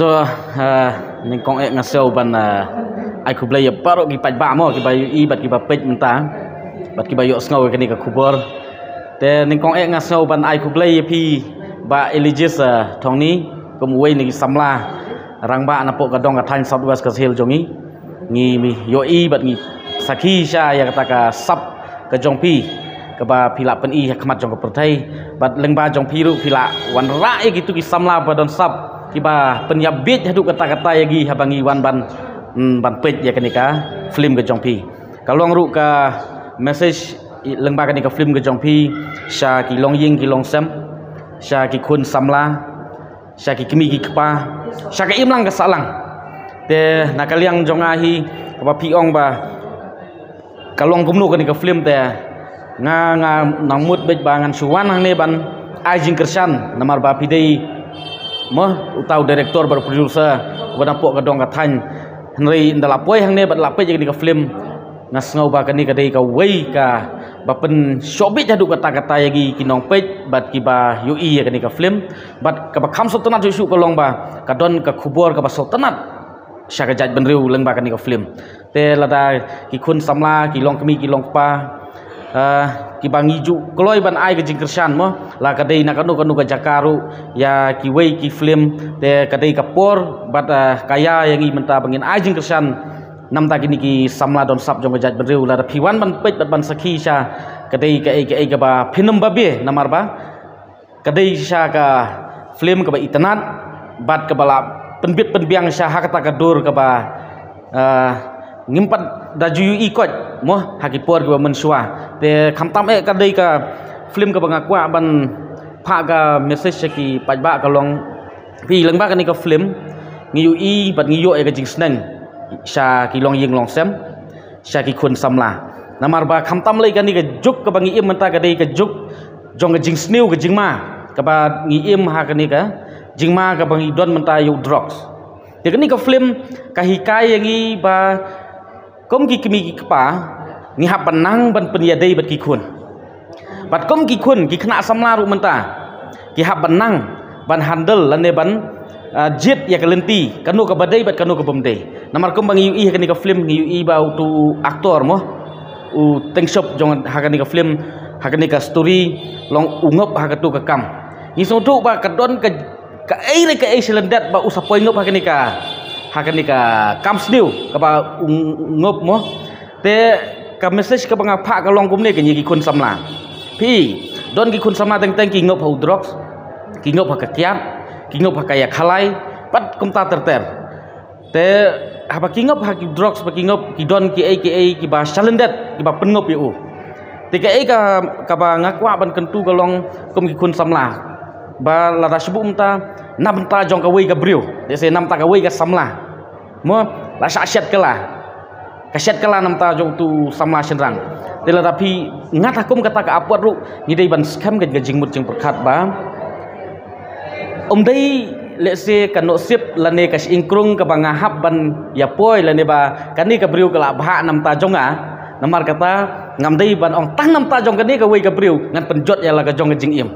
tu ni kong ngasau ban ai ku blay parok ki paj ba mo ki bayu I bat ki ba pej mentang bat ki bayu ngau ke ni ka kubur te ni kong ngasau ban ai ku blay pi ba eligious thong ni kum wei ni samla rang ba na po ka dong ka than southwest ka hil jongi ngi mi yo I bat ngi sakhi sha ya kata ka sap ka jong pi ka ba phila pen I khmat jong ka perthai bat leng ba jong pi ru phila wan ra gitu ki samla ba don sap kiba penyabit haduk kata-kata yagi habangi wan ban pej ya kenika film ke jongpi kalong ru ka message lengba kenika film ke jongpi sha ki long ying ki long sam sha ki khun samla sha ki kimi ki kpa sha ka imlang ka salang te nakaliang jonga hi ba piong ba kalong kumnu kenika film te nga namut bej bangan suwan hang ne ban ajing kersan namar ba pidei mo utau director bar producer wana pok kadong kathan henry ndalapoi hang ne bat lapoi jadi ka film ngas ngau ba kani kadai ka wei ka ba pen shobit hadu kata-kata yagi kinong pej bat kiba UI ya kani ka film bat ka ba kham sultanat su kolong ba kadon ka khubor ka ba sultanat syaka jaj benriu leng ba kani ka film te lada ki khun samla ki long kemi ki long pa ki bangi ju kloi ban ai ke jingkersan mo la kadai nak kanu ka jakaru ya ki wei ki film te kadai ka por bat kaya yang I menta bangin ai jingkersan nam ta kini ki samla don sap jong jaj benriu la phiwan ban pej bat ban sakhi sha kadai ka ba phinam ba be namar ba kadai sha ka film ka ba itanat bat ka bala penbit penbiang sha hakata ka dur ka ba ngimpat daju ikot mo hakipor ke mensua te khamtam kadai ka film ka bangakwa ban pha ka message ki pajba ka long pi lengba ka ni ka film ngi UI bat ngi yo ka jing sneng sha ki long ying long sem sha ki khun samla namar ba khamtam lai ka ni ka juk ka bangi im menta kadai ka juk jong ka jing sneu ka jing ma ka ba ngi im ha ka ni ka jing ma ka bangi don menta yu drugs te ka ni ka film ka hikai yang I ba kom ki kimi ki kpa ngi hap banang ban penyadai bat ki khun bat kom ki khun ki khna samla ru menta ki hap banang ban handle lane ban jit ya kalenti kanu ka badai bat kanu ka bomdai namar kom bangi UI hakani ka film ngi UI ba tu aktor mo u teng shop jong hakani ka film hakani ka story long ungop hakatu ka kam ngi so tu ba kadon ka ai selendat ba usapoi ngop hakani ka kam sniu ka ba ngop mo te ka message ka banga pha ka long kum ne ka nyi ki khun samla pi don ki khun samla teng ki ngop hau drugs ki ngop ka kyat ki ngop ka ya khalai pat kum ta ter te ha ki ngop ha ki drugs ba ki ngop ki don ki ai ki ba selendat ki ba pengop yu te ka ba ngakwa ban kentu ka long kum ki khun samla ba la da sebum ta nam ta jong ka wei ka briu de se nam ta ka wei ka samla mo la syat kala nam ta jong tu samla senrang de la tapi ngat akum kata ka apot ru ni dei ban skam ka jingmut jing perkhat ba dei let's say kanok sip lane ka ingkrung ka bangahap ban ya poi lane ba kani ka briu ka la bha nam ta jong namar kata ngam dei ban ong tang nam ta jong kani ka wei ka briu ngan penjot ya la ka jong ka jing im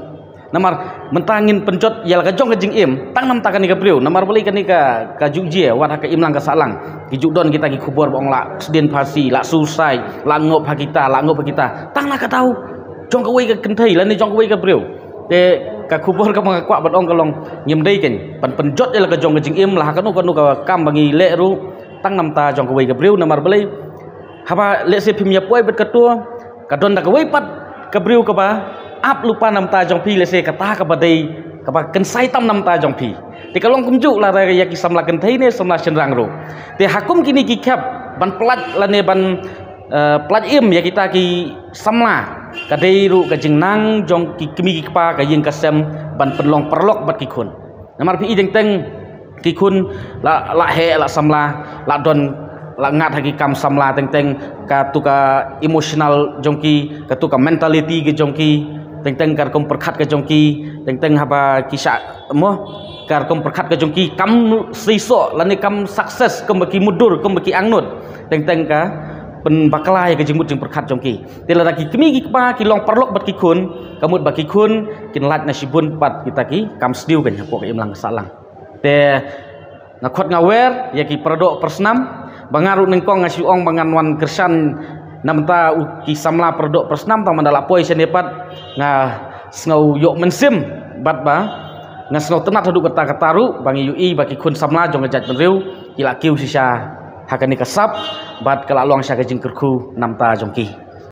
namar mentangin pencot yal ka jong ka jing im tang nam ta kani ka priu namar beli kani ka juje wat ka imlang ka salang ki judon kita ki khubor bong la sedin phasi la susai la ngop ha kita tang na ka tau jong ka wei ka kenthai la ni jong ka wei ka priu te ka khubor ka ma kwa bat ong ka long nyem dei ken pan pencot yal ka jong ka jing im la ka nu ka kam bangi le ru tang nam ta jong ka wei ka priu namar beli haba le se phim ya poi bet ka tu ka don da ka wei pat ka priu ka ba ap lupa nam ta jong pi lese kata ka badai ka ba kensai tam nam ta jong pi te kalong kumjuk la ra ya ki samla kenthai ne samla senrang ro te hakum kini ki khap ban plat lane ban plat im ya kita ki samla ka dei ru ka jingnang jong ki kimi ki pa ka yeng ka sem ban penlong perlok bat ki khun namar pi deng teng ki khun la he la samla la don la ngat haki kam samla teng teng ka tu ka emotional jongki ka tu ka mentality ke jongki teng teng kar kom perkhat ke jongki teng teng haba kisah mo kar kom perkhat ke jongki kam siso lani kam sukses kom baki mudur kom baki angnut teng teng ka pen baklai ke jingmut jing perkhat jongki tela ki kimi ki pa ki long perlok bat ki khun kamut baki khun kin lat nasibun pat kita ki kam sdiu kan hapok imlang salang te ngakot ngawer ya ki perdok persnam bangaru nengkong ngasiong banganwan kersan namta ki samla perdok persnam tang mandala poi senepat nga snau yok mensim bat ba nga snau tenat haduk kata kataru bangi ui baki kun samla jong ngajat menriu kila kiu sisa hakani kasap bat kala luang sya kajing kerku namta jongki